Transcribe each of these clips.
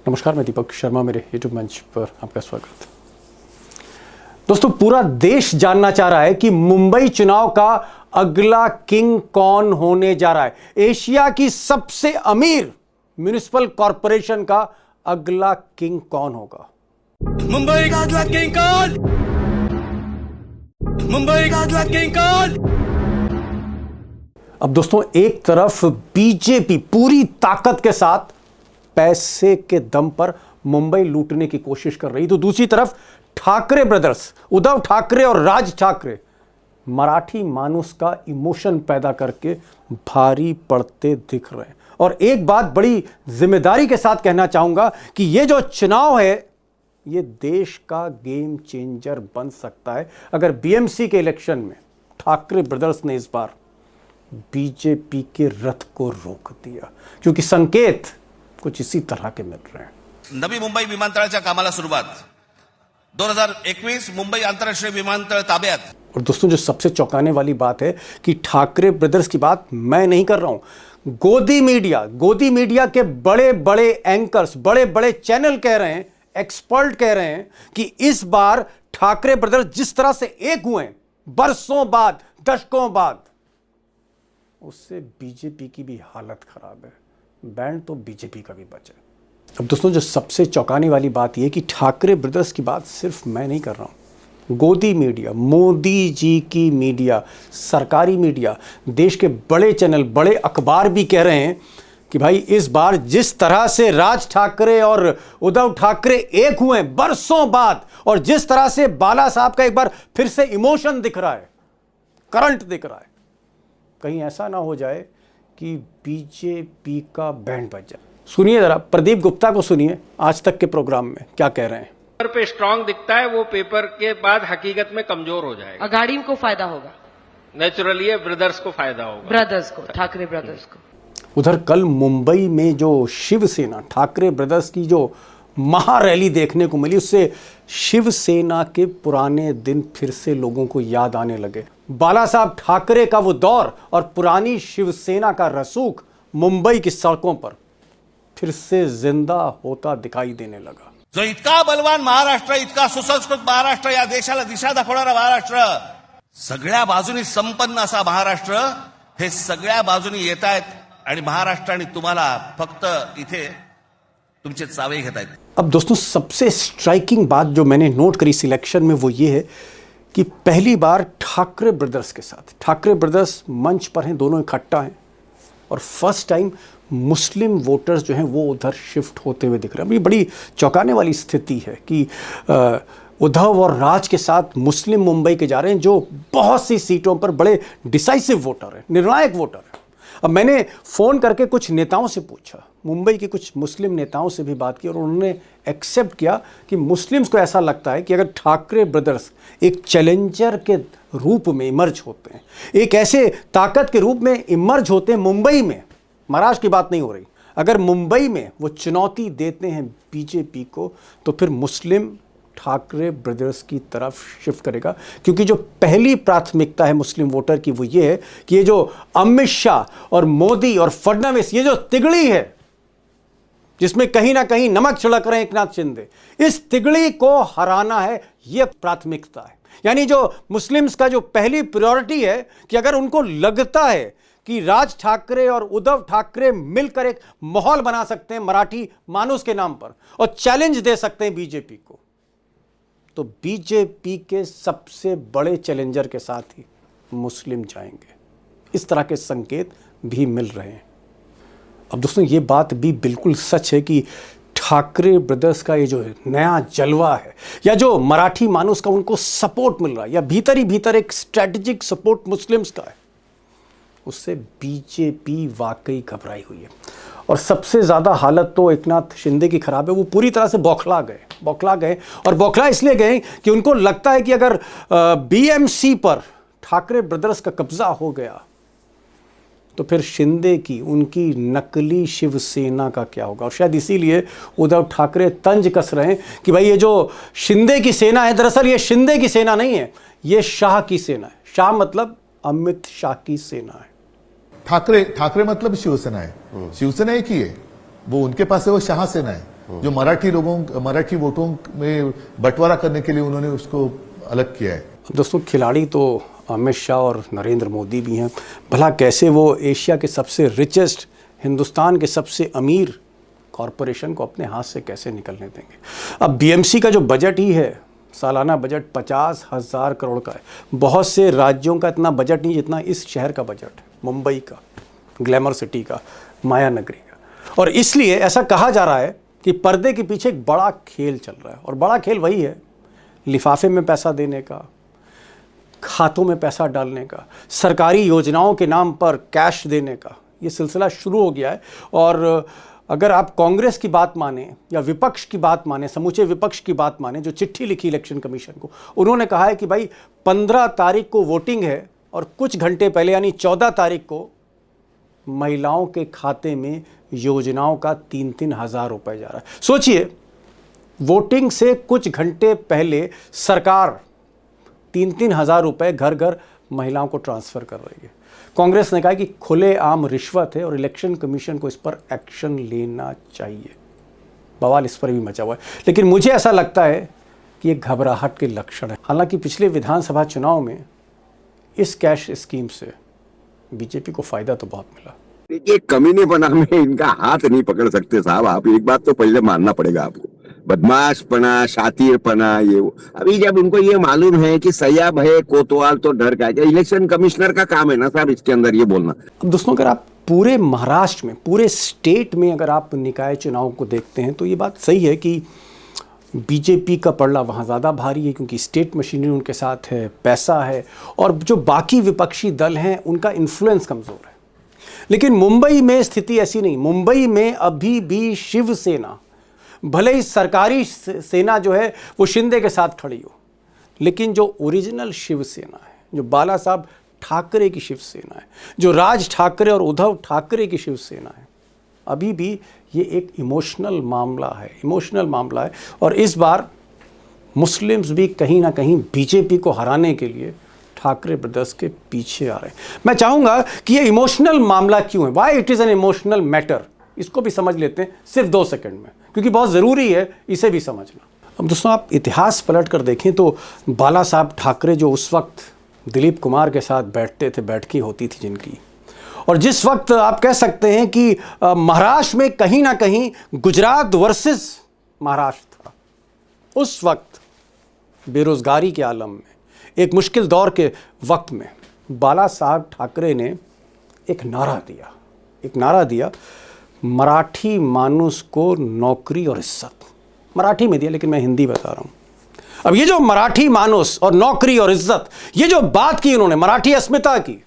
नमस्कार, मैं दीपक शर्मा, मेरे यूट्यूब मंच पर आपका स्वागत। दोस्तों, पूरा देश जानना चाह रहा है कि मुंबई चुनाव का अगला किंग कौन होने जा रहा है। एशिया की सबसे अमीर म्युनिसिपल कॉरपोरेशन का अगला किंग कौन होगा? मुंबई का अगला किंग कौन? मुंबई का अगला किंग कौन? अब दोस्तों, एक तरफ बीजेपी पूरी ताकत के साथ पैसे के दम पर मुंबई लूटने की कोशिश कर रही, तो दूसरी तरफ ठाकरे ब्रदर्स, उद्धव ठाकरे और राज ठाकरे मराठी मानुस का इमोशन पैदा करके भारी पड़ते दिख रहे हैं। और एक बात बड़ी जिम्मेदारी के साथ कहना चाहूंगा कि यह जो चुनाव है, यह देश का गेम चेंजर बन सकता है अगर बीएमसी के इलेक्शन में ठाकरे ब्रदर्स ने इस बार बीजेपी के रथ को रोक दिया, क्योंकि संकेत कुछ इसी तरह के मिल रहे हैं। नवी मुंबई विमानतळाच्या कामाला सुरुवात 2021 मुंबई आंतरराष्ट्रीय विमानतळ ताब्यात। और दोस्तों, जो सबसे चौंकाने वाली बात है कि ठाकरे ब्रदर्स की बात मैं नहीं कर रहा हूं, गोदी मीडिया के बड़े बड़े एंकर्स, बड़े बड़े चैनल कह रहे हैं, एक्सपर्ट कह रहे हैं कि इस बार ठाकरे ब्रदर्स जिस तरह से एक हुए हैं बरसों बाद, दशकों बाद, उससे बीजेपी की भी हालत खराब है। बैंड तो बीजेपी का भी बचे। अब दोस्तों, जो सबसे चौंकाने वाली बात यह कि ठाकरे ब्रदर्स की बात सिर्फ मैं नहीं कर रहा हूं, गोदी मीडिया, मोदी जी की मीडिया, सरकारी मीडिया, देश के बड़े चैनल, बड़े अखबार भी कह रहे हैं कि भाई इस बार जिस तरह से राज ठाकरे और उद्धव ठाकरे एक हुए बरसों बाद, और जिस तरह से बाला साहब का एक बार फिर से इमोशन दिख रहा है, करंट दिख रहा है, कहीं ऐसा ना हो जाए कि बीजेपी का बैंड बज जाए। सुनिए जरा, प्रदीप गुप्ता को सुनिए आज तक के प्रोग्राम में क्या कह रहे हैं। पेपर पे स्ट्रांग दिखता है, वो पेपर के बाद हकीकत में कमजोर हो जाएगा। अगाड़ी को फायदा होगा, नेचुरली ब्रदर्स को फायदा होगा, ब्रदर्स को, ठाकरे ब्रदर्स को। उधर कल मुंबई में जो शिवसेना, ठाकरे ब्रदर्स की जो महारैली देखने को मिली, उससे शिवसेना के पुराने दिन फिर से लोगों को याद आने लगे। बाला साहब ठाकरे का वो दौर और पुरानी शिवसेना का रसूख मुंबई की सड़कों पर फिर से जिंदा होता दिखाई देने लगा। जो इतका बलवान महाराष्ट्र, इतका सुसंस्कृत महाराष्ट्र, या देशाला दिशा दाखवणारा महाराष्ट्र, सगळ्या बाजूनी संपन्न असा महाराष्ट्र, हे सगळ्या बाजूनी येत आहेत आणि महाराष्ट्राने तुम्हाला फक्त इथे तुमचे चावे घेत आहेत। अब दोस्तों, सबसे स्ट्राइकिंग बात जो मैंने नोट करी सिलेक्शन में वो ये है कि पहली बार ठाकरे ब्रदर्स के साथ, ठाकरे ब्रदर्स मंच पर हैं, दोनों इकट्ठा हैं, और फर्स्ट टाइम मुस्लिम वोटर्स जो हैं वो उधर शिफ्ट होते हुए दिख रहे हैं। ये बड़ी चौंकाने वाली स्थिति है कि उद्धव और राज के साथ मुस्लिम मुंबई के जा रहे हैं, जो बहुत सी सीटों पर बड़े डिसाइसिव वोटर हैं, निर्णायक वोटर हैं। अब मैंने फ़ोन करके कुछ नेताओं से पूछा, मुंबई के कुछ मुस्लिम नेताओं से भी बात की, और उन्होंने एक्सेप्ट किया कि मुस्लिम्स को ऐसा लगता है कि अगर ठाकरे ब्रदर्स एक चैलेंजर के रूप में इमर्ज होते हैं, एक ऐसे ताकत के रूप में इमर्ज होते हैं मुंबई में, महाराष्ट्र की बात नहीं हो रही, अगर मुंबई में वो चुनौती देते हैं बीजेपी को, तो फिर मुस्लिम ठाकरे ब्रदर्स की तरफ शिफ्ट करेगा। क्योंकि जो पहली प्राथमिकता है मुस्लिम वोटर की वो ये है कि ये जो अमित शाह और मोदी और फडणवीस, ये जो तिगड़ी है जिसमें कहीं ना कहीं नमक छिड़क रहे हैं एकनाथ शिंदे, इस तिगड़ी को हराना है, ये प्राथमिकता है। यानी जो मुस्लिम्स का जो पहली प्रायोरिटी है कि अगर उनको लगता है कि राज ठाकरे और उद्धव ठाकरे मिलकर एक माहौल बना सकते हैं मराठी मानुस के नाम पर और चैलेंज दे सकते हैं बीजेपी को, तो बीजेपी के सबसे बड़े चैलेंजर के साथ ही मुस्लिम जाएंगे। इस तरह के संकेत भी मिल रहे हैं। अब दोस्तों, ये बात भी बिल्कुल सच है कि ठाकरे ब्रदर्स का ये जो नया जलवा है, या जो मराठी मानुस का उनको सपोर्ट मिल रहा है, या भीतर ही भीतर एक स्ट्रेटेजिक सपोर्ट मुस्लिम्स का है, उससे बीजेपी वाकई घबराई हुई है। और सबसे ज़्यादा हालत तो एकनाथ शिंदे की खराब है। वो पूरी तरह से बौखला गए और बौखला इसलिए गए कि उनको लगता है कि अगर बीएमसी पर ठाकरे ब्रदर्स का कब्जा हो गया तो फिर शिंदे की, उनकी नकली शिवसेना का क्या होगा। और शायद इसीलिए उद्धव ठाकरे तंज कस रहे हैं कि भाई ये जो शिंदे की सेना है, दरअसल ये शिंदे की सेना नहीं है, ये शाह की सेना है। शाह मतलब अमित शाह की सेना है। ठाकरे मतलब शिवसेना है। शिवसेना एक ही है, वो उनके पास है, वो शाह सेना है। जो मराठी वोटों में बंटवारा करने के लिए उन्होंने उसको अलग किया है। दोस्तों, खिलाड़ी तो अमित शाह और नरेंद्र मोदी भी हैं। भला कैसे वो एशिया के सबसे रिचेस्ट, हिंदुस्तान के सबसे अमीर कॉरपोरेशन को अपने हाथ से कैसे निकलने देंगे। अब बीएमसी का जो बजट ही है, सालाना बजट 50,000 करोड़ का है। बहुत से राज्यों का इतना बजट नहीं जितना इस शहर का बजट है, मुंबई का, ग्लैमर सिटी का, माया नगरी का। और इसलिए ऐसा कहा जा रहा है कि पर्दे के पीछे एक बड़ा खेल चल रहा है, और बड़ा खेल वही है, लिफाफे में पैसा देने का, खातों में पैसा डालने का, सरकारी योजनाओं के नाम पर कैश देने का। ये सिलसिला शुरू हो गया है। और अगर आप कांग्रेस की बात माने या विपक्ष की बात माने, समूचे विपक्ष की बात माने, जो चिट्ठी लिखी इलेक्शन कमीशन को, उन्होंने कहा है कि भाई 15 तारीख को वोटिंग है और कुछ घंटे पहले यानी 14 तारीख को महिलाओं के खाते में योजनाओं का 3-3 हज़ार रुपये जा रहा है। सोचिए, वोटिंग से कुछ घंटे पहले सरकार 3-3 हज़ार रुपये घर घर महिलाओं को ट्रांसफ़र कर रही है। कांग्रेस ने कहा कि खुलेआम रिश्वत है और इलेक्शन कमीशन को इस पर एक्शन लेना चाहिए। बवाल इस पर भी मचा हुआ है। लेकिन मुझे ऐसा लगता है कि ये घबराहट के लक्षण है। हालांकि पिछले विधानसभा चुनाव में इस कैश स्कीम से बीजेपी को फ़ायदा तो बहुत मिला। देखिए, कमीनेपना में इनका हाथ नहीं पकड़ सकते साहब। आप एक बात तो पहले मानना पड़ेगा आपको, बदमाशपना, शातिरपना, ये वो। अभी जब उनको ये मालूम है कि सयाब है कोतवाल तो डर का, इलेक्शन कमिश्नर का काम है ना साहब इसके अंदर ये बोलना। अब दोस्तों, अगर आप पूरे महाराष्ट्र में, पूरे स्टेट में अगर आप निकाय चुनाव को देखते हैं तो ये बात सही है कि बीजेपी का पलड़ा वहाँ ज़्यादा भारी है, क्योंकि स्टेट मशीनरी उनके साथ है, पैसा है, और जो बाकी विपक्षी दल हैं उनका इन्फ्लुएंस कमज़ोर है। लेकिन मुंबई में स्थिति ऐसी नहीं। मुंबई में अभी भी शिवसेना, भले ही सरकारी सेना जो है वो शिंदे के साथ खड़ी हो, लेकिन जो ओरिजिनल शिवसेना है, जो बाला साहब ठाकरे की शिवसेना है, जो राज ठाकरे और उद्धव ठाकरे की शिवसेना है, अभी भी ये एक इमोशनल मामला है। और इस बार मुस्लिम्स भी कहीं ना कहीं बीजेपी को हराने के लिए ठाकरे ब्रदर्स के पीछे आ रहे हैं। मैं चाहूँगा कि ये इमोशनल मामला क्यों है, why it is an emotional matter, इसको भी समझ लेते हैं सिर्फ 2 सेकंड में, क्योंकि बहुत ज़रूरी है इसे भी समझना। अब दोस्तों, आप इतिहास पलट कर देखें तो बाला साहब ठाकरे जो उस वक्त दिलीप कुमार के साथ बैठते थे, बैठकी होती थी जिनकी, और जिस वक्त आप कह सकते हैं कि महाराष्ट्र में कहीं ना कहीं गुजरात वर्सेस महाराष्ट्र था, उस वक्त बेरोजगारी के आलम में, एक मुश्किल दौर के वक्त में बाला साहब ठाकरे ने एक नारा दिया, मराठी मानुस को नौकरी और इज्जत। मराठी में दिया, लेकिन मैं हिंदी बता रहा हूँ। अब ये जो मराठी मानुस और नौकरी और इज्जत, ये जो बात की उन्होंने मराठी अस्मिता की,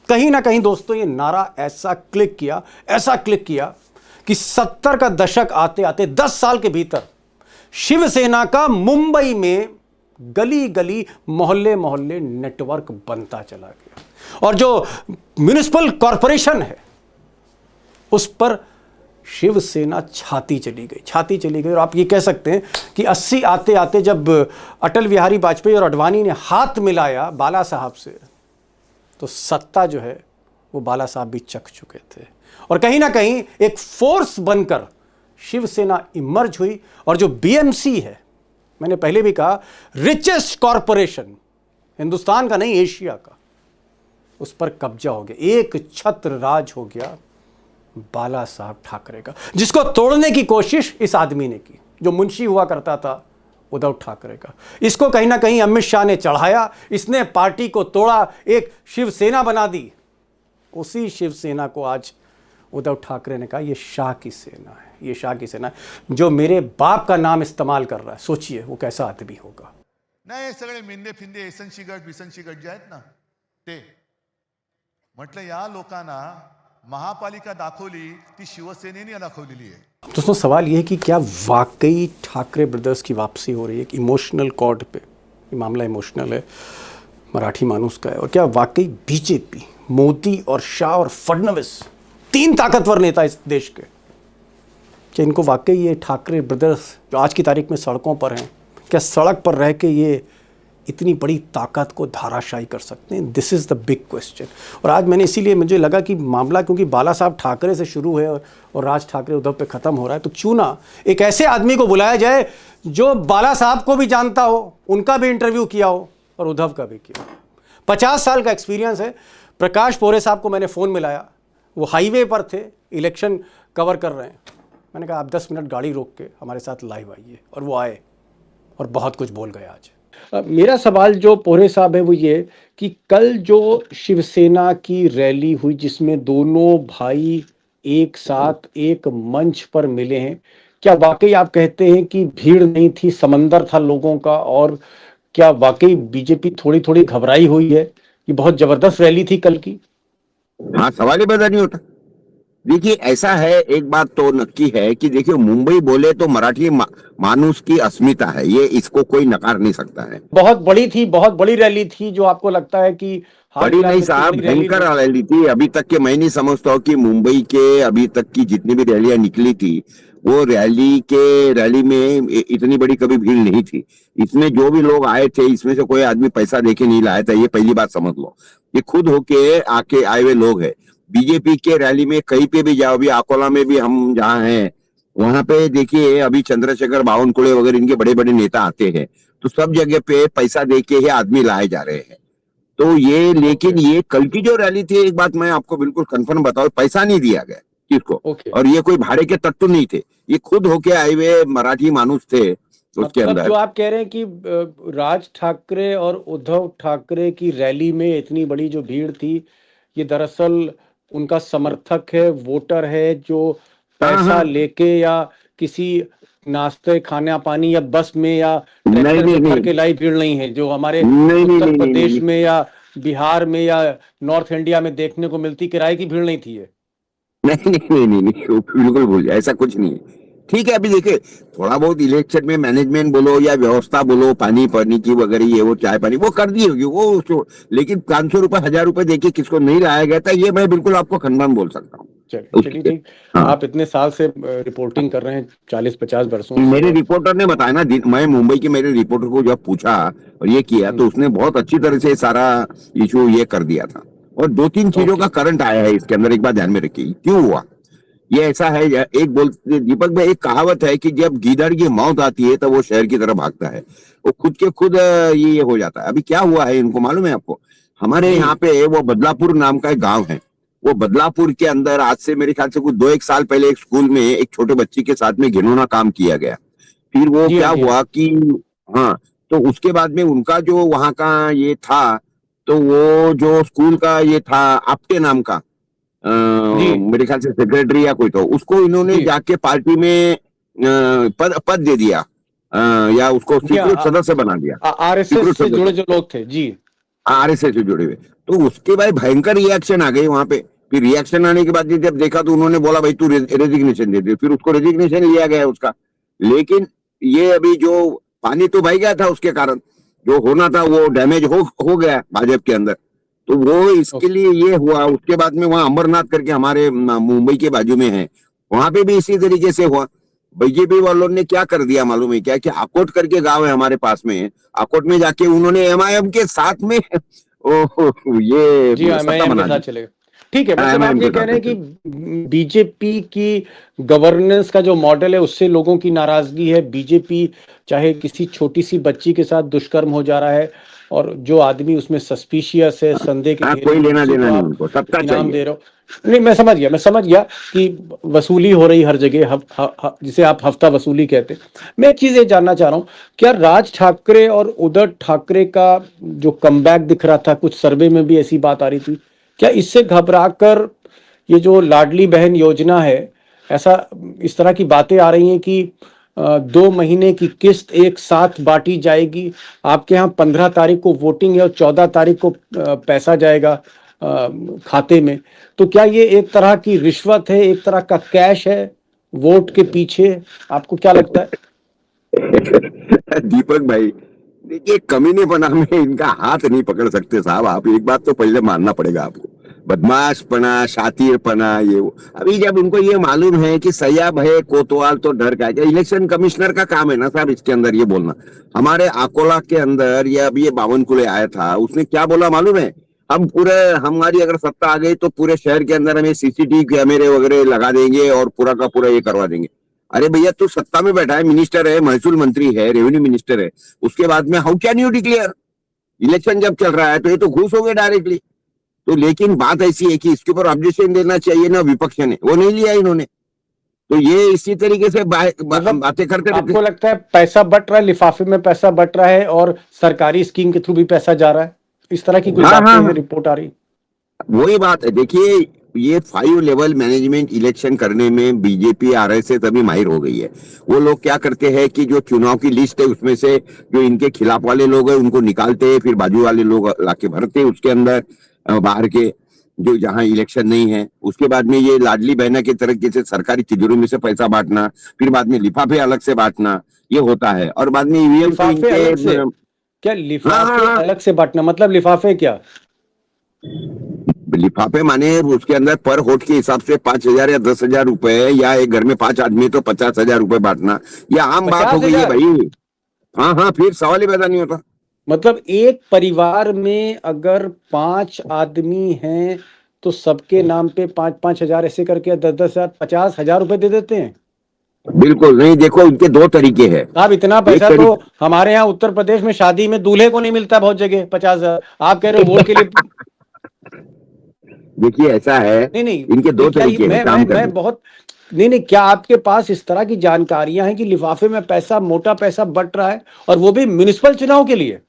कहीं ना कहीं दोस्तों ये नारा ऐसा क्लिक किया कि 70 का दशक आते आते 10 साल के भीतर शिवसेना का मुंबई में गली गली, मोहल्ले मोहल्ले नेटवर्क बनता चला गया। और जो म्युनिसिपल कॉरपोरेशन है उस पर शिवसेना छाती चली गई। और आप ये कह सकते हैं कि 80 आते आते जब अटल बिहारी वाजपेयी और अडवाणी ने हाथ मिलाया बाला साहब से, तो सत्ता जो है वो बाला साहब भी चख चुके थे। और कहीं ना कहीं एक फोर्स बनकर शिवसेना इमर्ज हुई, और जो बीएमसी है, मैंने पहले भी कहा, रिचेस्ट कॉरपोरेशन, हिंदुस्तान का नहीं एशिया का, उस पर कब्जा हो गया। एक छत्र राज हो गया बाला साहब ठाकरे का, जिसको तोड़ने की कोशिश इस आदमी ने की, जो मुंशी हुआ करता था उद्धव ठाकरे का। इसको कहीं ना कहीं अमित शाह ने चढ़ाया, इसने पार्टी को तोड़ा, एक शिवसेना बना दी। उसी शिवसेना को आज उद्धव ठाकरे ने कहा ये शाह की सेना है, जो मेरे बाप का नाम इस्तेमाल कर रहा है। सोचिए वो कैसा आदमी होगा। नाही, सगळे मिंदे फिंदे एसनशी गट जे आहेत ना, ते म्हटलं या लोकांना महापालिका दाखवली ती शिवसेनेने दाखवलेली आहे। दोस्तों, सवाल यह है कि क्या वाकई ठाकरे ब्रदर्स की वापसी हो रही है? एक इमोशनल कॉर्ड पे, ये मामला इमोशनल है, मराठी मानुस का है, और क्या वाकई बीजेपी, मोदी और शाह और फडणवीस, 3 ताकतवर नेता इस देश के, क्या इनको वाकई ये ठाकरे ब्रदर्स जो आज की तारीख में सड़कों पर हैं, क्या सड़क पर रह के ये इतनी बड़ी ताकत को धाराशायी कर सकते हैं? This is the big question. और आज मैंने इसीलिए मुझे लगा कि मामला क्योंकि बाला साहब ठाकरे से शुरू है और राज ठाकरे उद्धव पे ख़त्म हो रहा है, तो क्यों ना एक ऐसे आदमी को बुलाया जाए जो बाला साहब को भी जानता हो, उनका भी इंटरव्यू किया हो और उद्धव का भी किया हो। 50 साल का एक्सपीरियंस है। प्रकाश पोरे साहब को मैंने फ़ोन मिलाया, वो हाईवे पर थे, इलेक्शन कवर कर रहे हैं। मैंने कहा आप 10 मिनट गाड़ी रोक के हमारे साथ लाइव आइए, और वो आए और बहुत कुछ बोल गए आज। मेरा सवाल जो पोरे साहब है वो ये कि कल जो शिवसेना की रैली हुई जिसमें दोनों भाई एक साथ एक मंच पर मिले हैं, क्या वाकई आप कहते हैं कि भीड़ नहीं थी, समंदर था लोगों का? और क्या वाकई बीजेपी थोड़ी थोड़ी घबराई हुई है? ये बहुत जबरदस्त रैली थी कल की। हाँ, सवाल ही पैदा नहीं होता। देखिए, ऐसा है, एक बात तो नक्की है कि देखिए, मुंबई बोले तो मराठी मानुस की अस्मिता है, ये इसको कोई नकार नहीं सकता है। बहुत बड़ी थी, बहुत बड़ी रैली थी, जो आपको लगता है कि हाल बड़ी फिलहाल नहीं में साहब, बड़ी रैली भयंकर थी? रैली थी। अभी तक के मैं नहीं समझता हूँ कि मुंबई के अभी तक की जितनी भी रैलियां निकली थी, वो रैली में इतनी बड़ी कभी भीड़ नहीं थी। इसमें जो भी लोग आए थे, इसमें से कोई आदमी पैसा देके नहीं लाया था, ये पहली बात समझ लो। ये खुद होके आके आए हुए लोग हैं। बीजेपी के रैली में कहीं पे भी जाओ, अभी अकोला में भी हम जहाँ हैं वहां पे देखिए, अभी चंद्रशेखर बावनकुळे वगैरह इनके बड़े बड़े नेता आते हैं, तो सब जगह पे पैसा देके ही आदमी लाए जा रहे हैं। तो ये, लेकिन ये कल की जो रैली थी, एक बात मैं आपको बिल्कुल कंफर्म बताऊं, पैसा नहीं दिया गया किसको, ओके। और ये कोई भाड़े के तत्व नहीं थे, ये खुद होके आए हुए मराठी मानुस थे उसके मतलब अंदर। जो आप कह रहे हैं कि राज ठाकरे और उद्धव ठाकरे की रैली में इतनी बड़ी जो भीड़ थी, ये दरअसल उनका समर्थक है, वोटर है, जो हाँ, पैसा हाँ। लेके या किसी नाश्ते खाना पानी या बस में या नहीं, ट्रैक्टर नहीं, में भर नहीं, के लाई भीड़ नहीं है, जो हमारे नहीं, नहीं, उत्तर नहीं, नहीं, प्रदेश नहीं, में या बिहार में या नॉर्थ इंडिया में देखने को मिलती किराए की भीड़ नहीं थी ये। नहीं, नहीं, नहीं, नहीं, नहीं, वो बिल्कुल भूल, ऐसा कुछ नहीं है। ठीक है, अभी देखिए, थोड़ा बहुत इलेक्शन में मैनेजमेंट बोलो या व्यवस्था बोलो, पानी पानी की वगैरह, ये वो चाय पानी वो कर दी होगी, लेकिन 500 रुपए 1000 रुपए देके किसको नहीं लाया गया था, ये मैं बिल्कुल आपको खंडन बोल सकता हूँ। चलिए ठीक। हाँ, आप इतने साल से रिपोर्टिंग कर रहे हैं, 40-50 वर्षों से, मेरे और रिपोर्टर ने बताया ना, मैं मुंबई के मेरे रिपोर्टर को जब पूछा और ये किया, तो उसने बहुत अच्छी तरह से सारा इशू ये कर दिया था। और 2-3 चीजों ओके। का करंट आया है इसके अंदर, एक बात ध्यान में रखिए क्यों हुआ ये ऐसा है। एक बोलते दीपक भाई, एक कहावत है कि जब गीदड़ की मौत आती है तो वो शहर की तरफ भागता है, वो खुद के खुद ये हो जाता है। अभी क्या हुआ है इनको मालूम है आपको? हमारे जी। यहाँ पे वो बदलापुर नाम का एक गांव है, वो बदलापुर के अंदर आज से मेरे ख्याल से कुछ 2-1 साल पहले एक स्कूल में एक छोटे बच्ची के साथ में घिनौना काम किया गया। फिर वो जी क्या हाँ, जी हाँ। हुआ कि, हाँ, तो उसके बाद में उनका जो वहां का ये था, तो वो जो स्कूल का ये था आपटे नाम का, जी मेरे ख्याल से सेक्रेटरी या कोई, तो उसको इन्होंने जी जाके पार्टी में पद दे दिया, या उसको जी सीक्रेट सदस्य बना दिया, आरएसएस सीक्रेट से जुड़े सदस्य, जो लोग थे जी। आरएसएस से जुड़े हुए। तो उसके बाद भयंकर रिएक्शन आ गई वहां पे। फिर रिएक्शन आने के बाद जब देखा तो उन्होंने बोला भाई तू रेजिग्नेशन दे दे, फिर उसको रेजिग्नेशन लिया गया उसका। लेकिन ये अभी जो पानी तो बह गया था, उसके कारण जो होना था वो डैमेज हो गया भाजपा के अंदर, तो वो इसके लिए ये हुआ। उसके बाद में वहां अमरनाथ करके हमारे मुंबई के बाजू में है, वहां पे भी इसी तरीके से हुआ। बीजेपी वालों ने क्या कर दिया मालूम है क्या, कि आकोट करके गांव है हमारे पास में, आकोट में जाके उन्होंने एमआईएम के साथ में ये जी हाँ, सत्ता मैं इनके बना साथ दी। चले गए। ठीक है, मतलब एमआईएम आप ये के कह साथ रहे हैं में। कि बीजेपी की गवर्नेंस का जो मॉडल है उससे लोगों की नाराजगी है। बीजेपी चाहे किसी छोटी सी बच्ची के साथ दुष्कर्म हो जा रहा है और जो आदमी उसमें सस्पिशियस है, संदेह के हाँ, घेरे कोई में, लेना उसी देना को नहीं, आप उनको सत्ता इनाम चाहिए। दे रहे हो। नहीं, मैं समझ गया कि वसूली हो रही हर जगह, जिसे आप हफ्ता वसूली कहते हैं। मैं एक चीज ये जानना चाह रहा हूँ, क्या राज ठाकरे और उद्धव ठाकरे का जो कमबैक दिख रहा था, कुछ सर्वे में भी ऐसी बात आ रही थी, क्या इससे घबराकर ये जो लाडली बहन योजना है, ऐसा इस तरह की बातें आ रही हैं कि 2 महीने की किस्त एक साथ बांटी जाएगी? आपके यहाँ 15 तारीख को वोटिंग है और 14 तारीख को पैसा जाएगा खाते में। तो क्या ये एक तरह की रिश्वत है, एक तरह का कैश है वोट के पीछे? आपको क्या लगता है? दीपक भाई, देखिए, कमीनेपना में इनका हाथ नहीं पकड़ सकते साहब आप, एक बात तो पहले मानना पड़ेगा आपको। बदमाशपना, शातिरपना, ये वो। अभी जब उनको ये मालूम है कि सयाब है कोतवाल तो डर का, इलेक्शन कमिश्नर का काम है ना साहब इसके अंदर ये बोलना। हमारे अकोला के अंदर ये अभी ये बावनकुले आया था, उसने क्या बोला मालूम है? हम पूरे, हमारी अगर सत्ता आ गई तो पूरे शहर के अंदर हमें सीसीटीवी कैमरे वगैरह लगा देंगे और पूरा का पूरा ये करवा देंगे। अरे भैया, तू सत्ता में बैठा है, मिनिस्टर है, महसूल मंत्री है, रेवेन्यू मिनिस्टर है, उसके बाद में how can you declare? Election जब चल रहा है तो ये तो घूस हो गए डायरेक्टली। तो लेकिन बात ऐसी है कि इसके ऊपर ऑब्जेक्शन देना चाहिए ना विपक्ष ने, वो नहीं लिया इन्होंने। तो ये इसी तरीके से बातें करते रहते। आपको लगता है पैसा बट रहा है, लिफाफे में पैसा बट रहा है और सरकारी स्कीम के थ्रू भी पैसा जा रहा है, इस तरह की कुछ हाँ, बातें हाँ, हैं, रिपोर्ट आ रही? वही बात है। देखिए, ये 5 लेवल मैनेजमेंट इलेक्शन करने में बीजेपी आरएसएस अभी माहिर हो गई है। वो लोग क्या करते हैं कि जो चुनाव की लिस्ट है उसमें से जो इनके खिलाफ वाले लोग हैं उनको निकालते हैं, फिर बाजू वाले लोग लाके भरते हैं उसके अंदर, बाहर के जो जहां इलेक्शन नहीं है। उसके बाद में ये लाडली बहना के तरीके से सरकारी तिजोरी में से पैसा बांटना, फिर बाद में लिफाफे अलग से बांटना, ये होता है। और बाद में ईवीएम लिफाफे अलग से? क्या लिफाफे हाँ। अलग से बांटना मतलब लिफाफे क्या? लिफाफे माने उसके अंदर पर वोट के हिसाब से 5,000 या 10,000 रुपए, या एक घर में 5 आदमी तो 50,000 रुपए बांटना, यह आम बात हो गई है 50,000? भाई। हाँ हाँ, फिर सवाल ही पैदा नहीं होता। मतलब एक परिवार में अगर 5 आदमी हैं तो सबके नाम पे 5-5 हजार ऐसे करके 10-10 हजार 50,000 रुपए दे देते हैं? बिल्कुल नहीं। देखो, इनके 2 तरीके हैं। आप इतना पैसा एक तो हमारे यहाँ उत्तर प्रदेश में शादी में दूल्हे को नहीं मिलता, बहुत जगह 50,000। आप कह रहे हो वोट के लिए? देखिए, ऐसा है, नहीं नहीं, इनके 2 क्या तरीके हैं काम करने मैं के। बहुत नहीं नहीं, क्या आपके पास इस तरह की जानकारियां हैं कि लिफाफे में पैसा, मोटा पैसा बट रहा है और वो भी म्युनिसिपल चुनाव के लिए?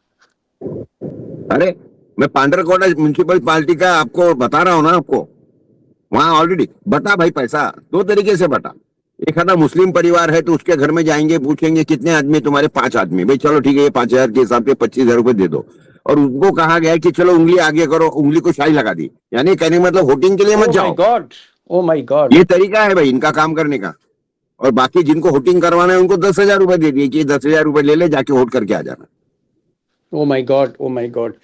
अरे, मैं पांडरकोटा म्यूनसिपल पार्टी का आपको बता रहा हूँ ना आपको, वहां ऑलरेडी बटा भाई पैसा 2 तरीके से बटा। एक आधा मुस्लिम परिवार है तो उसके घर में जाएंगे, पूछेंगे कितने आदमी? तुम्हारे 5 आदमी। भाई चलो ठीक है, ये 5,000 के हिसाब से 25,000 रुपए दे दो। और उनको कहा गया कि चलो उंगली आगे करो, उंगली को शाही लगा दी, यानी कहने का मतलब वोटिंग के लिए मत ओ माय जाओ। God, oh my God. ये तरीका है भाई इनका काम करने का। और बाकी जिनको वोटिंग करवाना है उनको 10,000 रुपए दे दिए कि 10,000 रुपए ले ले, जाके वोट करके आ जाना। Oh my God, oh my God.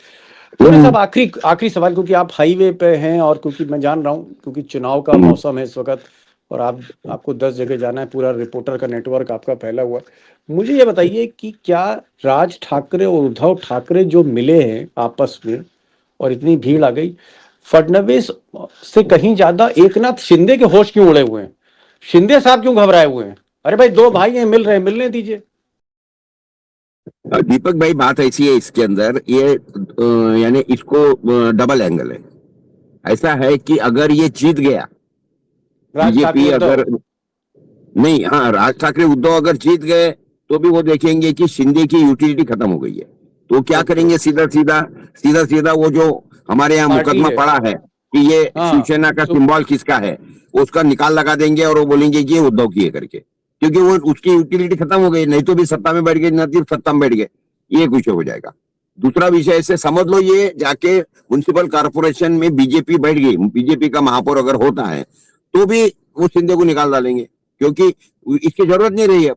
थोड़े सब आखिरी सवाल, क्योंकि आप हाईवे पे हैं और क्योंकि मैं जान रहा हूँ क्योंकि चुनाव का मौसम है इस वक्त और आपको 10 जगह जाना है, पूरा रिपोर्टर का नेटवर्क आपका फैला हुआ है। मुझे ये बताइए कि क्या राज ठाकरे और उद्धव ठाकरे जो मिले हैं आपस में और इतनी भीड़ आ गई, फडणवीस से कहीं ज्यादा एकनाथ शिंदे के होश क्यों उड़े हुए हैं? शिंदे साहब क्यों घबराए हुए हैं? अरे भाई, 2 भाई हैं, मिल रहे हैं, मिलने दीजिए। दीपक भाई, बात ऐसी है इसके अंदर, ये यानी इसको डबल एंगल है। ऐसा है कि अगर ये जीत गया, राज बीजेपी ठाकरे अगर उद्धव? नहीं, हाँ, राज ठाकरे उद्धव अगर जीत गए तो भी वो देखेंगे कि शिंदे की यूटिलिटी खत्म हो गई है। तो क्या करेंगे? सीधा सीधा वो जो हमारे यहाँ पार्टी मुकदमा है। पड़ा है कि ये हाँ, शिवसेना का सिंबल किसका है, उसका निकाल लगा देंगे और वो बोलेंगे कि ये उद्धव की है करके, क्योंकि वो उसकी यूटिलिटी खत्म हो गई। नहीं तो भी सत्ता में बैठ गए, न तो सत्ता में बैठ गए, ये कुछ हो जाएगा। दूसरा विषय ऐसे समझ लो, ये जाके म्युनिसिपल कॉर्पोरेशन में बीजेपी बैठ गई, बीजेपी का महापौर अगर होता है तो भी वो शिंदे को निकाल डालेंगे, क्योंकि इसकी जरूरत नहीं रही है।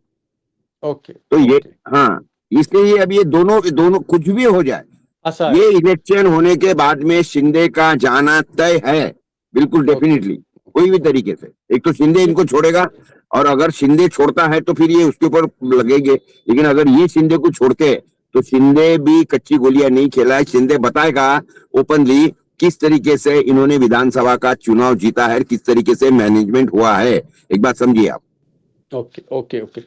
ओके, तो ये, ओके। हाँ, इसलिए अब ये दोनों कुछ भी हो जाए, अच्छा, ये इलेक्शन होने के बाद में शिंदे का जाना तय है, बिल्कुल डेफिनेटली, कोई भी तरीके से। एक तो शिंदे इनको छोड़ेगा, और अगर शिंदे छोड़ता है तो फिर ये उसके ऊपर लगेंगे। लेकिन अगर ये शिंदे को छोड़ते तो शिंदे भी कच्ची गोलियां नहीं खेला है। शिंदे बताएगा ओपनली किस तरीके से इन्होंने विधानसभा का चुनाव जीता है, किस तरीके से मैनेजमेंट हुआ है। एक बात समझिए आप। Okay, okay, okay.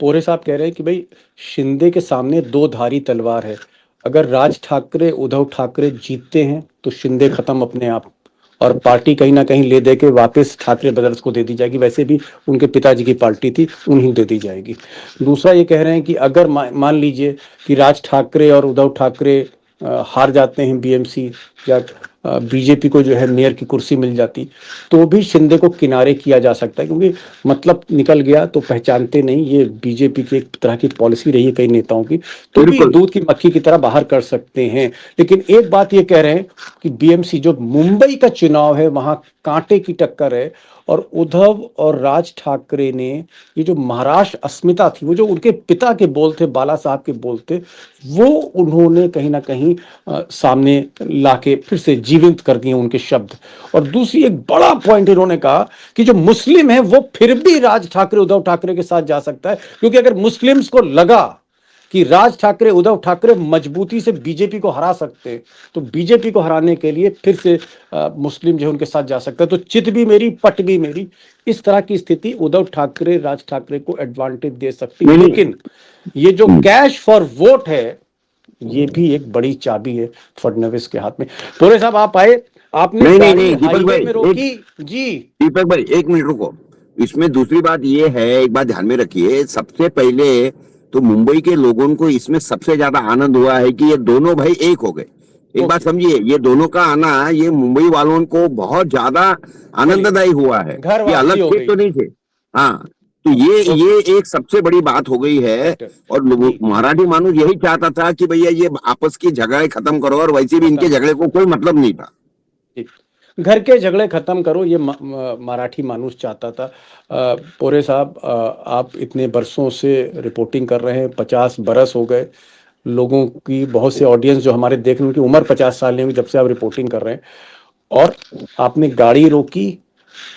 पोरे साहब कह रहे हैं कि भाई शिंदे के सामने 2 धारी तलवार है। अगर राज ठाकरे उद्धव ठाकरे जीतते हैं तो शिंदे खत्म अपने आप, और पार्टी कहीं ना कहीं ले दे के वापस ठाकरे ब्रदर्स को दे दी जाएगी। वैसे भी उनके पिताजी की पार्टी थी, उन्हीं दे दी जाएगी। दूसरा ये कह रहे हैं कि अगर मान लीजिए कि राज ठाकरे और उद्धव ठाकरे हार जाते हैं बीएमसी या बीजेपी को जो है मेयर की कुर्सी मिल जाती, तो भी शिंदे को किनारे किया जा सकता है, क्योंकि मतलब निकल गया तो पहचानते नहीं। ये बीजेपी की एक तरह की पॉलिसी रही है कई नेताओं की, तो भी बिल्कुल। दूध की मक्खी की तरह बाहर कर सकते हैं। लेकिन एक बात ये कह रहे हैं कि बीएमसी जो मुंबई का चुनाव है वहां कांटे की टक्कर है, और उद्धव और राज ठाकरे ने ये जो महाराष्ट्र अस्मिता थी, वो जो उनके पिता के बोल थे, बाला साहब के बोल थे, वो उन्होंने कहीं ना कहीं सामने लाके फिर से जीवित कर दिए उनके शब्द। और दूसरी एक बड़ा पॉइंट इन्होंने कहा कि जो मुस्लिम है वो फिर भी राज ठाकरे उद्धव ठाकरे के साथ जा सकता है, क्योंकि अगर मुस्लिम्स को लगा कि राज ठाकरे उद्धव ठाकरे मजबूती से बीजेपी को हरा सकते हैं, तो बीजेपी को हराने के लिए फिर से मुस्लिम जो है उनके साथ जा सकता है। तो चित भी मेरी पट भी मेरी, इस तरह की स्थिति उद्धव ठाकरे राज ठाकरे को एडवांटेज दे सकती है। लेकिन ये जो कैश फॉर वोट है, ये भी एक बड़ी चाबी है फडणवीस के हाथ में। पोरे साहब आप आए, आपने नहीं, गाड़ी दीपक हाईवे भाई, में रोकी जी। दीपक भाई एक मिनट रुको। इसमें दूसरी बात ये है, एक बात ध्यान में रखिए, सबसे पहले तो मुंबई के लोगों को इसमें सबसे ज्यादा आनंद हुआ है कि ये दोनों भाई एक हो गए। एक बात समझिए, ये दोनों का आना ये मुंबई वालों को बहुत ज्यादा आनंददायी हुआ है। घर ये अलग वापसी हो थे गई। तो नहीं थे। हाँ, तो ये एक सबसे बड़ी बात हो गई है। और मराठी मानुस यही चाहता था कि भैया ये आपस की झगड़े खत्म करो, और वैसे भी इनके झगड़े को कोई मतलब नहीं था। घर के झगड़े खत्म करो, ये मराठी मानुस चाहता था। पोरे साहब, आप इतने बरसों से रिपोर्टिंग कर रहे हैं, 50 बरस हो गए, लोगों की बहुत से ऑडियंस जो हमारे देख रहे हैं, उनकी उम्र 50 साल नहीं हुई जब से आप रिपोर्टिंग कर रहे हैं, और आपने गाड़ी रोकी,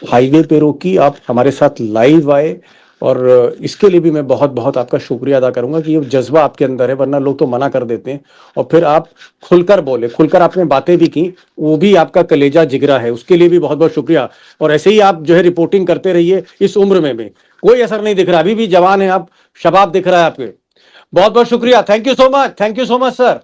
हाईवे पे रोकी, आप हमारे साथ लाइव आए, और इसके लिए भी मैं बहुत बहुत आपका शुक्रिया अदा करूंगा कि ये जज्बा आपके अंदर है, वरना लोग तो मना कर देते हैं। और फिर आप खुलकर बोले, खुलकर आपने बातें भी की, वो भी आपका कलेजा जिगरा है, उसके लिए भी बहुत बहुत शुक्रिया। और ऐसे ही आप जो है रिपोर्टिंग करते रहिए, इस उम्र में भी कोई असर नहीं दिख रहा, अभी भी जवान है आप, शबाब दिख रहा है आपके। बहुत बहुत शुक्रिया, thank you so much, thank you so much sir.